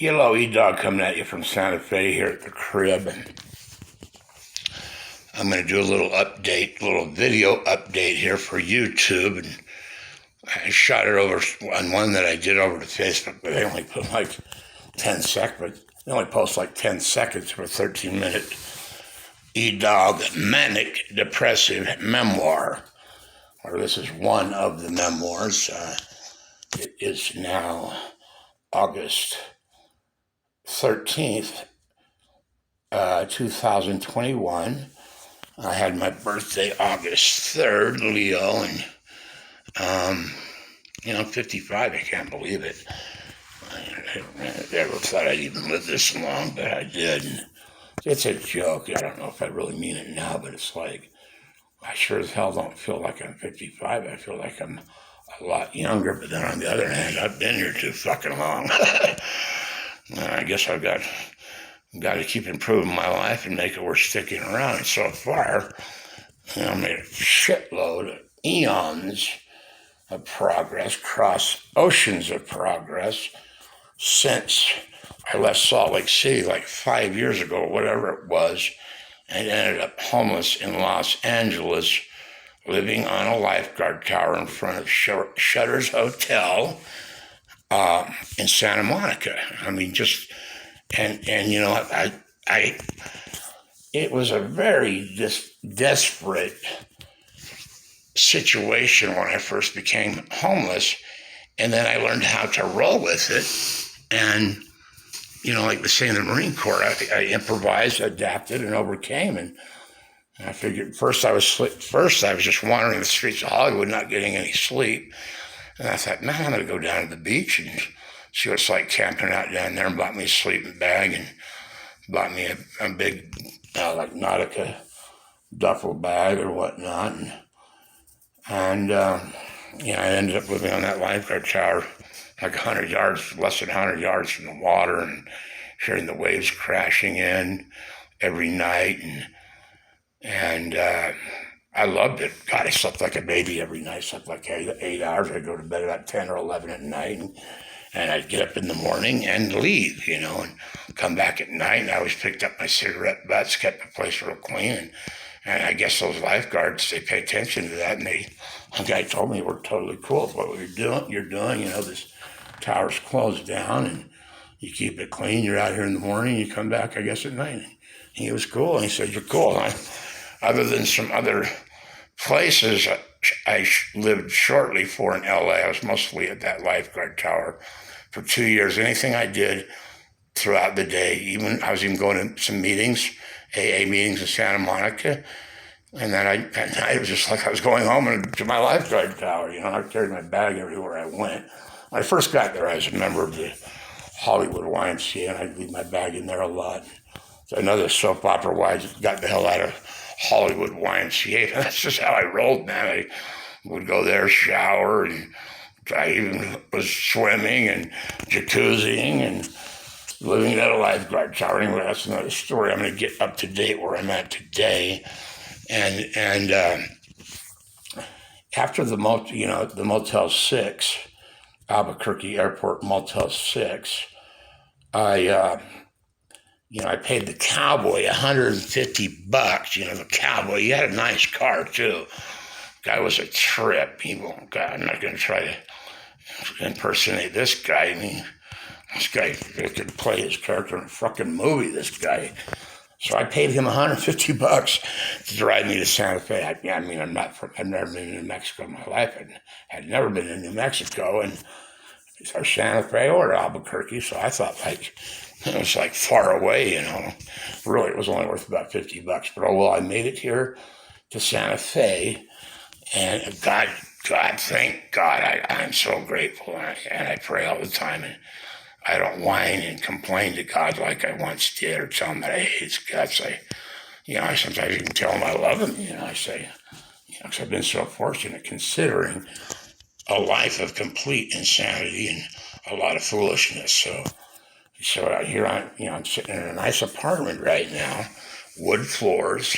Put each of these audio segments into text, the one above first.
Hello, E-Dog coming at you from Santa Fe here at the crib. And I'm going to do a little video update here for YouTube. And I shot it over on one that I did over to Facebook, but they only put like 10 seconds. They only post like 10 seconds for a 13-minute E-Dog Manic, Depressive memoir. Or this is one of the memoirs. It is now August 13th, 2021. I had my birthday August 3rd, Leo, and 55. I can't believe it. I never thought I'd even live this long, but I did. And it's a joke. I don't know if I really mean it now, but it's like, I sure as hell don't feel like I'm 55. I feel like I'm a lot younger, but then on the other hand, I've been here too fucking long. I guess I've got to keep improving my life and make it worth sticking around. And so far, I made a shitload of eons of progress, cross oceans of progress since I left Salt Lake City like 5 years ago, whatever it was, and ended up homeless in Los Angeles, living on a lifeguard tower in front of Shutter's Hotel in Santa Monica. I mean, it was a very desperate situation when I first became homeless, and then I learned how to roll with it. And like they say in the Marine Corps, I improvised, adapted, and overcame. And I figured first I was just wandering the streets of Hollywood, not getting any sleep. And I thought, man, I'm going to go down to the beach and see what it's like camping out down there, and bought me a sleeping bag and bought me a big, like Nautica duffel bag or whatnot. And I ended up living on that lifeguard tower like 100 yards, less than 100 yards from the water, and hearing the waves crashing in every night. And I loved it. God, I slept like a baby every night. Slept like 8 hours. I'd go to bed about 10 or 11 at night. And I'd get up in the morning and leave, and come back at night. And I always picked up my cigarette butts, kept the place real clean. And I guess those lifeguards, they pay attention to that. And one guy told me we're totally cool with what you're doing. This tower's closed down and you keep it clean. You're out here in the morning, you come back, I guess, at night. And he was cool. And he said, you're cool, huh? Other than some other places I lived shortly for in LA, I was mostly at that lifeguard tower for 2 years. Anything I did throughout the day, I was even going to some meetings, AA meetings in Santa Monica. And then at night, it was just like I was going home to my lifeguard tower. I carried my bag everywhere I went. When I first got there, I was a member of the Hollywood YMCA, and I'd leave my bag in there a lot. So another soap opera wives got the hell out of Hollywood YMCA. That's just how I rolled, man. I would go there, shower, and I even was swimming and jacuzziing and living at a lifeguard tower. Anyway, that's another story. I'm going to get up to date where I'm at today. And after the Motel 6, Albuquerque Airport Motel 6, I paid the cowboy $150. The cowboy, he had a nice car too. Guy was a trip. God, I'm not going to try to impersonate this guy. I mean, this guy could play his character in a fucking movie, this guy. So I paid him $150 to drive me to Santa Fe. I've never been to New Mexico in my life. I'd never been to New Mexico, and or Santa Fe or Albuquerque. So I thought it was like far away, Really, it was only worth about $50. But I made it here to Santa Fe, and God, thank God, I'm so grateful, and I pray all the time, and I don't whine and complain to God like I once did, or tell him that I hate his guts. I sometimes even tell him I love him. I say, because I've been so fortunate, considering a life of complete insanity and a lot of foolishness. So here I'm sitting in a nice apartment right now, wood floors.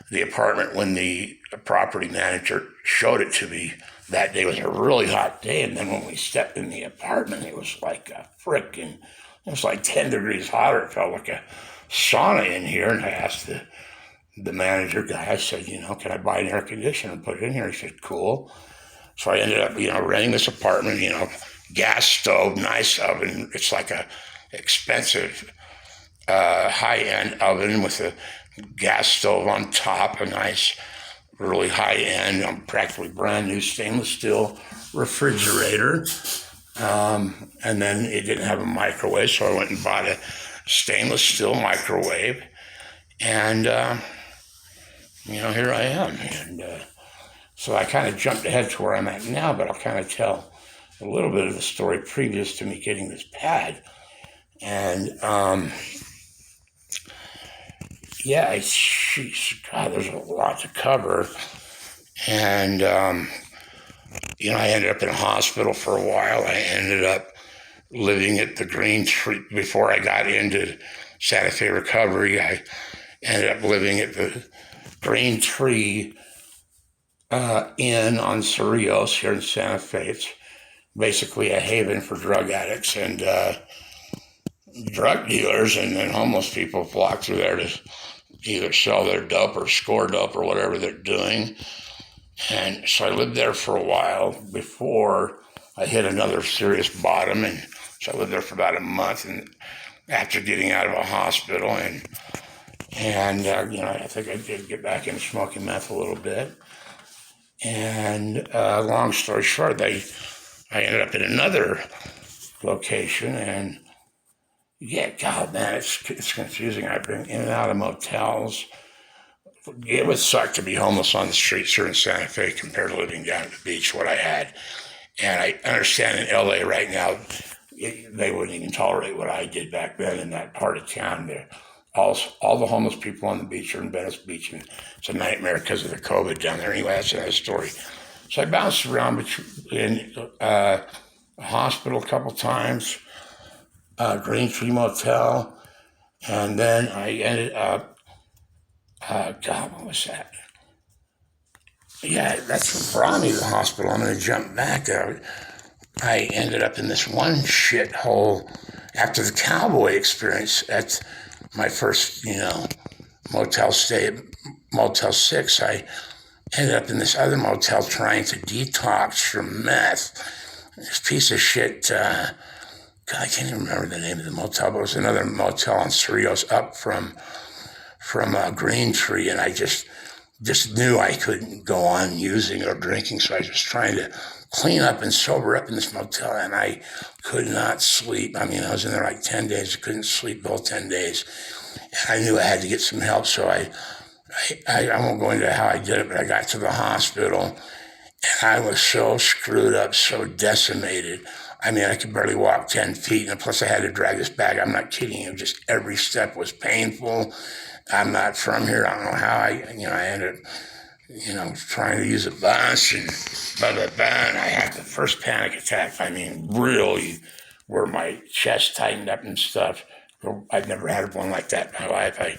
The apartment, when the property manager showed it to me that day was a really hot day. And then when we stepped in the apartment, it was like it was like 10 degrees hotter. It felt like a sauna in here. And I asked the manager guy, I said, can I buy an air conditioner and put it in here? He said, cool. So I ended up, renting this apartment, gas stove, nice oven. It's like a expensive high-end oven with a gas stove on top, a nice, really high-end, practically brand new stainless steel refrigerator. And then it didn't have a microwave, so I went and bought a stainless steel microwave. And, here I am. And so I kind of jumped ahead to where I'm at now, but I'll kind of tell a little bit of the story previous to me getting this pad. And, God, there's a lot to cover. And, I ended up in a hospital for a while. I ended up living at the Green Tree. Before I got into Santa Fe recovery, I ended up living at the Green Tree Inn on Cerrillos here in Santa Fe. It's basically a haven for drug addicts and drug dealers, and then homeless people flock through there to either sell their dope or score dope or whatever they're doing. And so I lived there for a while before I hit another serious bottom. And so I lived there for about a month, and after getting out of a hospital, and I think I did get back into smoking meth a little bit. And long story short, I ended up in another location, and God, man, it's confusing. I've been in and out of motels. It would suck to be homeless on the streets here in Santa Fe compared to living down at the beach, what I had. And I understand in LA right now, they wouldn't even tolerate what I did back then in that part of town there. All the homeless people on the beach are in Venice Beach, and it's a nightmare because of the COVID down there. Anyway, that's another story. So I bounced around in a hospital a couple times, Green Tree Motel, and then I ended up, what was that? Yeah, that's what brought me to the hospital. I'm going to jump back. I ended up in this one shithole after the cowboy experience at my first, motel stay at Motel 6. I ended up in this other motel trying to detox from meth. This piece of shit, God, I can't even remember the name of the motel, but it was another motel on Cerrillos up from Green Tree, and I just knew I couldn't go on using or drinking, so I was just trying to clean up and sober up in this motel, and I could not sleep. I mean, I was in there like 10 days. I couldn't sleep the whole 10 days. And I knew I had to get some help, so I won't go into how I did it, but I got to the hospital, and I was so screwed up, so decimated. I mean, I could barely walk 10 feet, and plus I had to drag this bag. I'm not kidding you. Just every step was painful. I'm not from here. I don't know how I ended up, trying to use a bus and and I had the first panic attack. I mean, really, where my chest tightened up and stuff. I'd never had one like that in my life. I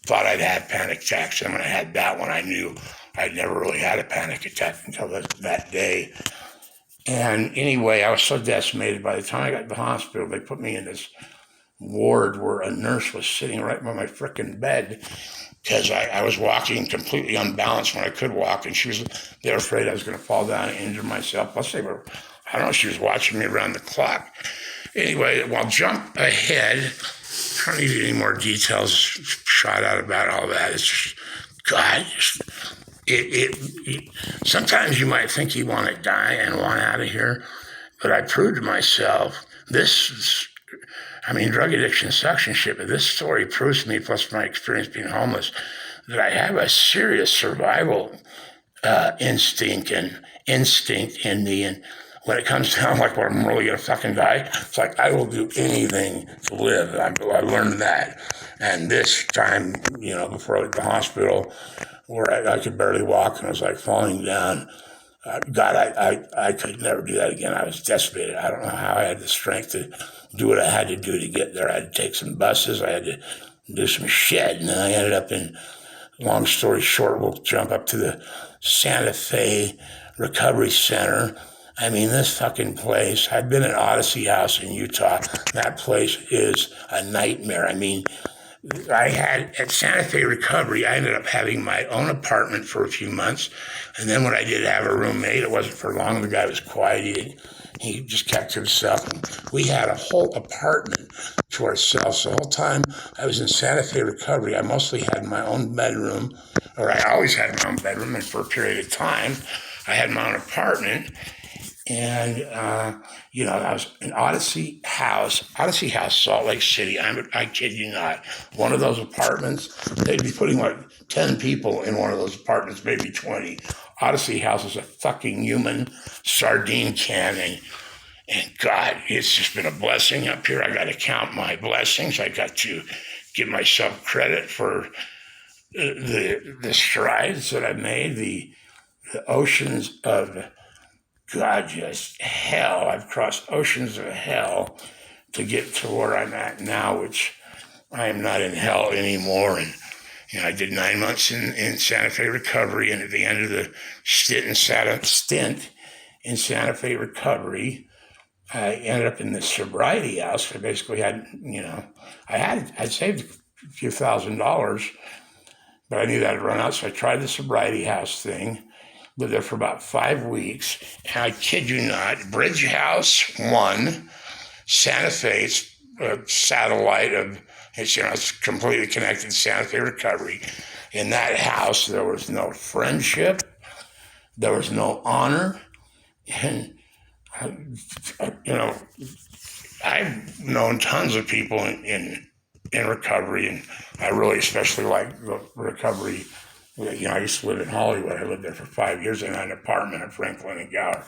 thought I'd had panic attacks, and when I had that one, I knew I'd never really had a panic attack until that day. And anyway, I was so decimated. By the time I got to the hospital, they put me in this ward where a nurse was sitting right by my frickin' bed because I was walking completely unbalanced when I could walk, and they were afraid I was going to fall down and injure myself. Plus, she was watching me around the clock. Anyway, I'll jump ahead. I don't need any more details shot out about all that. It's just, God, sometimes you might think you want to die and want out of here, but I proved to myself drug addiction sucks and shit, but this story proves to me, plus my experience being homeless, that I have a serious survival instinct in me. And when it comes down like when I'm really going to fucking die, it's like I will do anything to live. I learned that. And this time, before I went to the hospital, where I could barely walk and I was like falling down, God, I could never do that again. I was decimated. I don't know how I had the strength to do what I had to do to get there. I had to take some buses. I had to do some shit. And then I ended up in, long story short, we'll jump up to the Santa Fe recovery center. I mean, this fucking place, I've been at Odyssey House in Utah. That place is a nightmare. I mean, I had at Santa Fe Recovery, I ended up having my own apartment for a few months. And then when I did have a roommate, it wasn't for long. The guy was quiet. He just kept to himself. And we had a whole apartment to ourselves. The whole time I was in Santa Fe Recovery, I mostly had my own bedroom, or I always had my own bedroom. And for a period of time, I had my own apartment. And, I was in Odyssey House, Salt Lake City. I kid you not. One of those apartments, they'd be putting like 10 people in one of those apartments, maybe 20. Odyssey House is a fucking human sardine can. And God, it's just been a blessing up here. I got to count my blessings. I got to give myself credit for the strides that I've made, the oceans of God, just hell. I've crossed oceans of hell to get to where I'm at now, which I am not in hell anymore. And I did 9 months in Santa Fe Recovery, and at the end of the stint in Santa Fe Recovery, I ended up in the sobriety house. I basically had, I saved a few $1,000s, but I knew that would run out, so I tried the sobriety house thing. Lived there for about 5 weeks, and I kid you not, Bridge House 1, Santa Fe's satellite of, it's completely connected to Santa Fe Recovery. In that house, there was no friendship, there was no honor, and, I've known tons of people in recovery, and I really especially like the recovery. I used to live in Hollywood. I lived there for 5 years in an apartment at Franklin and Gower.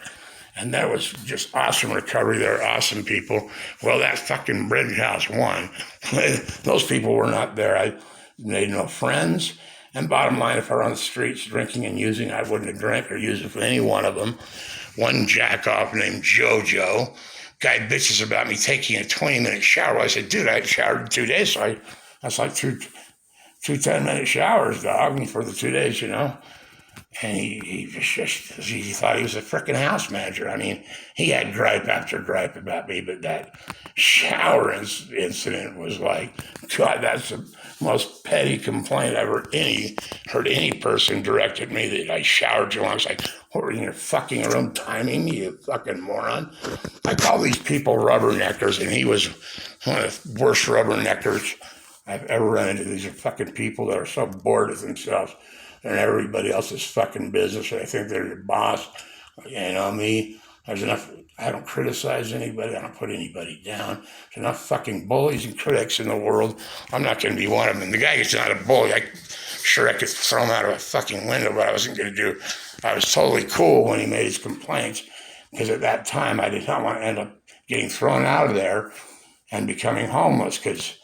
And that was just awesome recovery. They were awesome people. Well, that fucking Bridge House 1, those people were not there. I made no friends. And bottom line, if I were on the streets drinking and using, I wouldn't have drank or used with any one of them. One jack-off named JoJo, guy bitches about me taking a 20-minute shower. I said, dude, I showered in 2 days, so that's like two 10-minute showers, dog, for the 2 days, And he thought he was a freaking house manager. I mean, he had gripe after gripe about me, but that shower incident was like, God, that's the most petty complaint I've heard any person direct at me, that I showered too long. I was like, what, were you in your fucking room timing me, you fucking moron? I call these people rubberneckers, and he was one of the worst rubberneckers I've ever run into. These are fucking people that are so bored of themselves and everybody else's fucking business. They think they're your boss. Me, there's enough. I don't criticize anybody. I don't put anybody down. There's enough fucking bullies and critics in the world. I'm not going to be one of them. And the guy is not a bully. I could throw him out of a fucking window, but I wasn't going to do. I was totally cool when he made his complaints, because at that time I did not want to end up getting thrown out of there and becoming homeless, because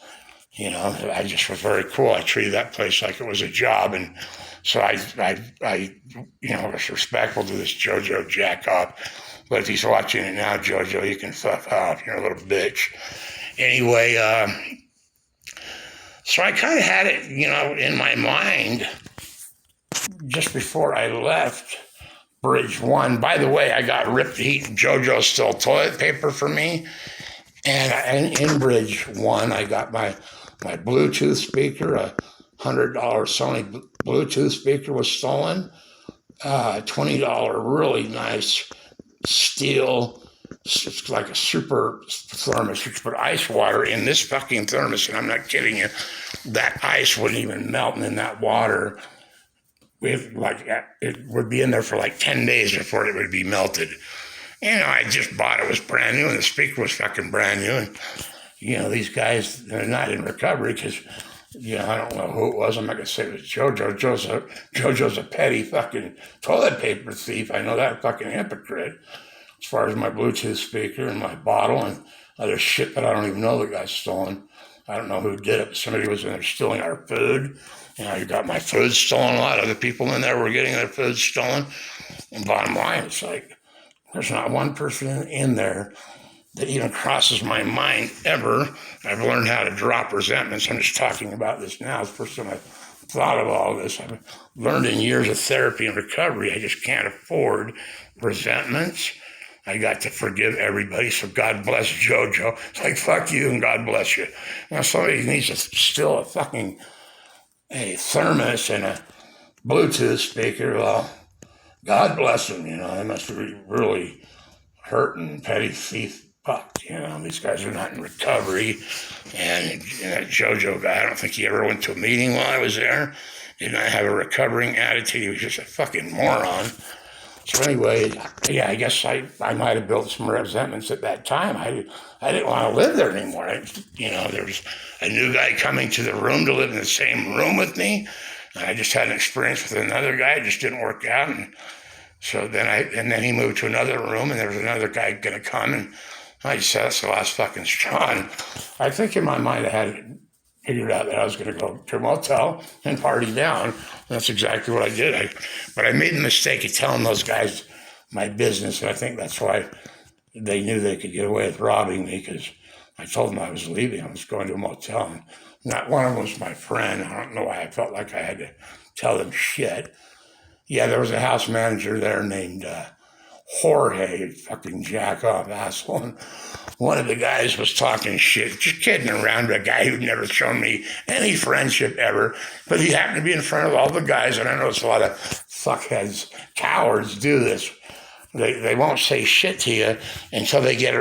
I just was very cool. I treated that place like it was a job. And so I was respectful to this JoJo jackoff. But if he's watching it now, JoJo, you can fuck off. You're a little bitch. Anyway, so I kind of had it, in my mind just before I left Bridge 1. By the way, I got ripped. JoJo stole toilet paper for me. And in Bridge 1, I got my Bluetooth speaker, a $100 Sony Bluetooth speaker was stolen. $20 really nice steel, it's like a super thermos. You could put ice water in this fucking thermos, and I'm not kidding you. That ice wouldn't even melt in that water. It would be in there for like 10 days before it would be melted. I just bought it. It was brand new, and the speaker was fucking brand new. And, these guys, they're not in recovery because, I don't know who it was. I'm not going to say it was JoJo. JoJo's a petty fucking toilet paper thief. I know that, fucking hypocrite. As far as my Bluetooth speaker and my bottle and other shit that I don't even know that got stolen. I don't know who did it, but somebody was in there stealing our food. You got my food stolen. A lot of the people in there were getting their food stolen. And bottom line, it's like, there's not one person in there that even crosses my mind ever. I've learned how to drop resentments. I'm just talking about this now. It's the first time I've thought of all this. I've learned in years of therapy and recovery, I just can't afford resentments. I got to forgive everybody, so God bless JoJo. It's like, fuck you and God bless you. Now, somebody needs to steal a fucking thermos and a Bluetooth speaker. Well, God bless them, they must be really hurting, petty thief fucked, These guys are not in recovery. And that JoJo guy, I don't think he ever went to a meeting while I was there. Did not have a recovering attitude. He was just a fucking moron. So anyway, yeah, I guess I might have built some resentments at that time. I didn't want to live there anymore. There was a new guy coming to the room to live in the same room with me. And I just had an experience with another guy. It just didn't work out. And so then he moved to another room, and there was another guy going to come. And I just said, that's the last fucking straw. And I think in my mind I had figured out that I was going to go to a motel and party down. And that's exactly what I did. But I made the mistake of telling those guys my business, and I think that's why they knew they could get away with robbing me, because I told them I was leaving. I was going to a motel, and not one of them was my friend. I don't know why I felt like I had to tell them shit. Yeah, there was a house manager there named Jorge, fucking jack off asshole. And one of the guys was talking shit, just kidding around with a guy who'd never shown me any friendship ever. But he happened to be in front of all the guys, and I noticed a lot of fuckheads, cowards do this. They won't say shit to you until they get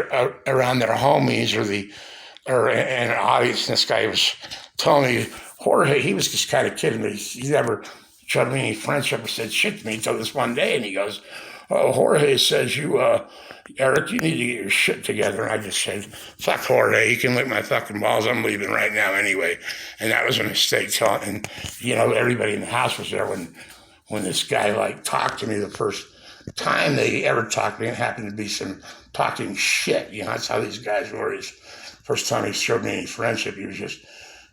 around their homies or an audience. And this guy was telling me, Jorge, he was just kind of kidding me. He never showed me any friendship or said shit to me until this one day, and he goes, oh, Jorge says Eric, you need to get your shit together. And I just said, fuck Jorge, he can lick my fucking balls. I'm leaving right now anyway. And that was a mistake. And, everybody in the house was there when this guy, talked to me the first time they ever talked to me. It happened to be some talking shit. That's how these guys were. First time he showed me any friendship, he was just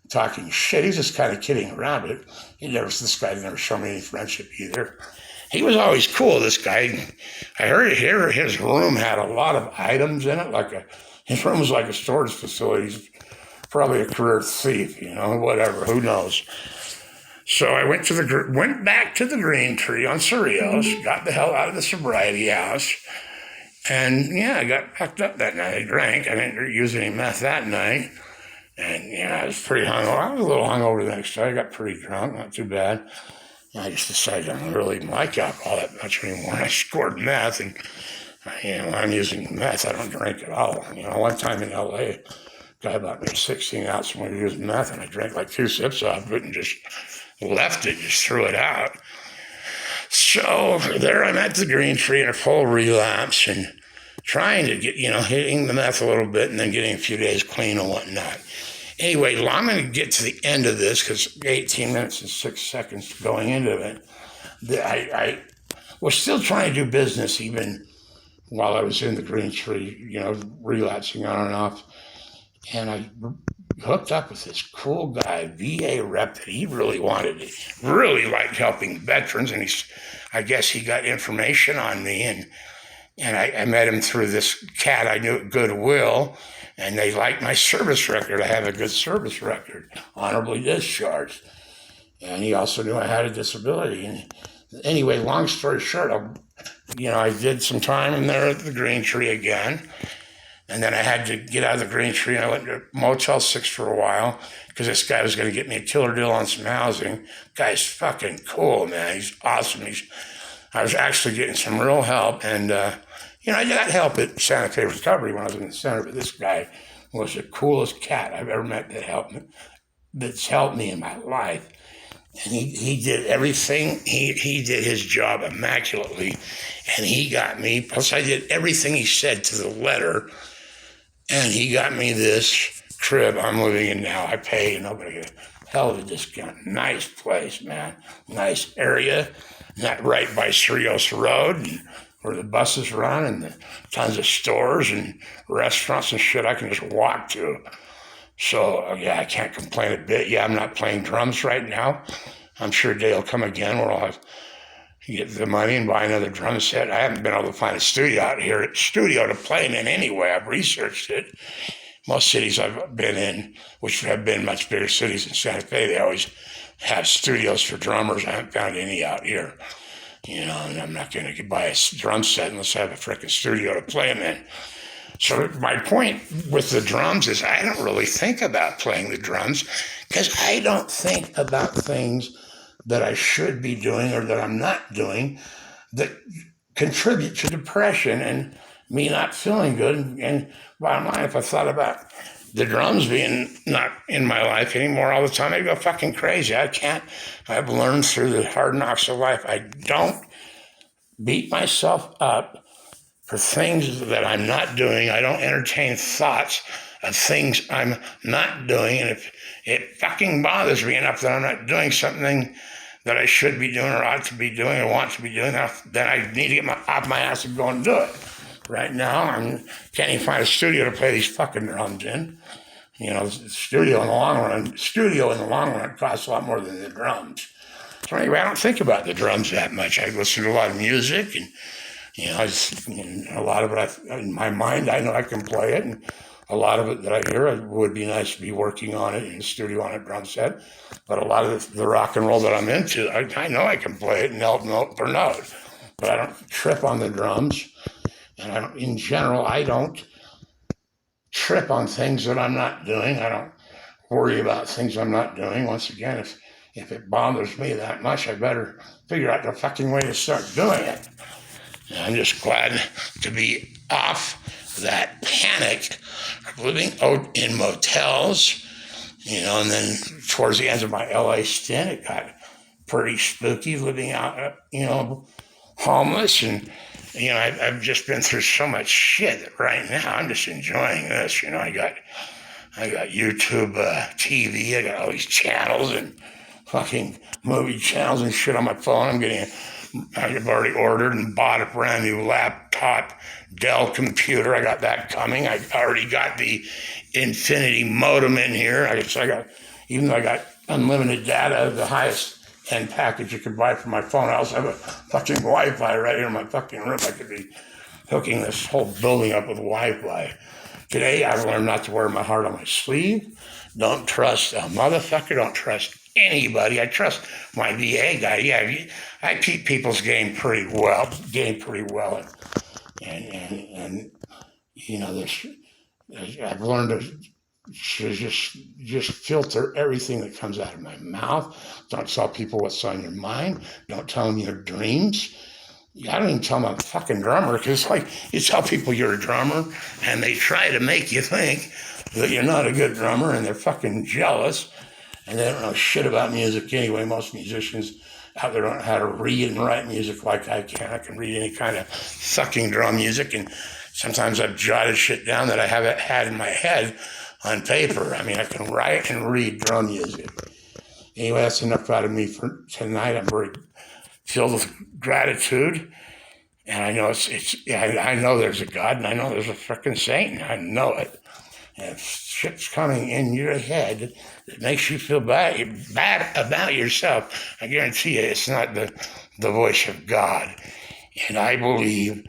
talking shit. He's just kind of kidding around, but this guy never showed me any friendship either. He was always cool, this guy. I heard his room had a lot of items in it. His room was like a storage facility. He's probably a career thief, whatever, who knows. So I went back to the Green Tree on Cerritos, got the hell out of the sobriety house, and I got fucked up that night. I drank. I didn't use any meth that night. And, I was pretty hungover. I was a little hungover the next day. I got pretty drunk, not too bad. I just decided I don't really like alcohol that much anymore. I scored meth, and, I'm using meth. I don't drink at all. One time in L.A., a guy bought me 16 ounce when we were using meth, and I drank 2 sips of it and just left it, just threw it out. So there I'm at the Green Tree in a full relapse and trying to get, hitting the meth a little bit and then getting a few days clean and whatnot. Anyway, I'm going to get to the end of this because 18 minutes and 6 seconds going into it. I was still trying to do business even while I was in the Green Tree, relapsing on and off. And I hooked up with this cool guy, VA rep, that he really wanted it. Really liked helping veterans, and I guess he got information on me, and I met him through this cat I knew at Goodwill, and they liked my service record. I have a good service record, honorably discharged. And he also knew I had a disability. And anyway, long story short, I did some time in there at the Green Tree again. And then I had to get out of the Green Tree, and I went to Motel 6 for a while because this guy was going to get me a killer deal on some housing. Guy's fucking cool, man. He's awesome. I was actually getting some real help, and I got help at Santa Fe Recovery when I was in the center, but this guy was the coolest cat I've ever met that's helped me in my life. And he did everything. He did his job immaculately, and he got me. Plus, I did everything he said to the letter, and he got me this crib I'm living in now. I pay, and nobody get a hell of a discount. Nice place, man. Nice area. Not right by Cerritos Road, and where the buses run, and tons of stores and restaurants and shit I can just walk to. So, I can't complain a bit. I'm not playing drums right now. I'm sure a day will come again where I'll have to get the money and buy another drum set. I haven't been able to find a studio out here to play in anyway. I've researched it. Most cities I've been in, which have been much bigger cities than Santa Fe, they always have studios for drummers. I haven't found any out here. And I'm not going to buy a drum set unless I have a freaking studio to play them in. So my point with the drums is I don't really think about playing the drums because I don't think about things that I should be doing or that I'm not doing that contribute to depression and me not feeling good. And bottom line, if I thought about the drums being not in my life anymore all the time, I'd go fucking crazy. I can't. I've learned through the hard knocks of life, I don't beat myself up for things that I'm not doing. I don't entertain thoughts of things I'm not doing. And if it fucking bothers me enough that I'm not doing something that I should be doing or ought to be doing or want to be doing, then I need to get off my ass and go and do it. Right now, I can't even find a studio to play these fucking drums in. The studio in the long run costs a lot more than the drums. So anyway, I don't think about the drums that much. I listen to a lot of music, and a lot of it in my mind, I know I can play it, and a lot of it that I hear, it would be nice to be working on it in the studio on a drum set. But a lot of the rock and roll that I'm into, I know I can play it note for note, but I don't trip on the drums. And in general, I don't trip on things that I'm not doing. I don't worry about things I'm not doing. Once again, if it bothers me that much, I better figure out the fucking way to start doing it. And I'm just glad to be off that panic of living out in motels, and then towards the end of my LA stint, it got pretty spooky living out, homeless. And, I've just been through so much shit that right now I'm just enjoying this. I got YouTube TV, I got all these channels and fucking movie channels and shit on my phone. I've already ordered and bought a brand new laptop, Dell computer. I got that coming. I already got the Infinity modem in here. Even though I got unlimited data, the highest end package you could buy for my phone, I also have a fucking Wi-Fi right here in my fucking room. I could be hooking this whole building up with Wi-Fi. Today, I've learned not to wear my heart on my sleeve. Don't trust a motherfucker. Don't trust anybody. I trust my VA guy. Yeah, I keep people's game pretty well. And I've learned to just filter everything that comes out of my mouth. Don't tell people what's on your mind. Don't tell them your dreams. I don't even tell them I'm a fucking drummer, because it's like you tell people you're a drummer and they try to make you think that you're not a good drummer, and they're fucking jealous, and they don't know shit about music anyway. Most musicians out there don't know how to read and write music like I can. I can read any kind of fucking drum music, and sometimes I've jotted shit down that I haven't had in my head on paper. I can write and read drum music. Anyway, that's enough out of me for tonight. I'm very filled with gratitude, and I know I know there's a God, and I know there's a freaking Satan. I know it. And if shit's coming in your head that makes you feel bad about yourself, I guarantee you it's not the voice of God. And I believe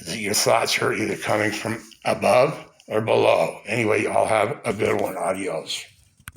that your thoughts are either coming from above or below. Anyway, y'all have a good one. Adios.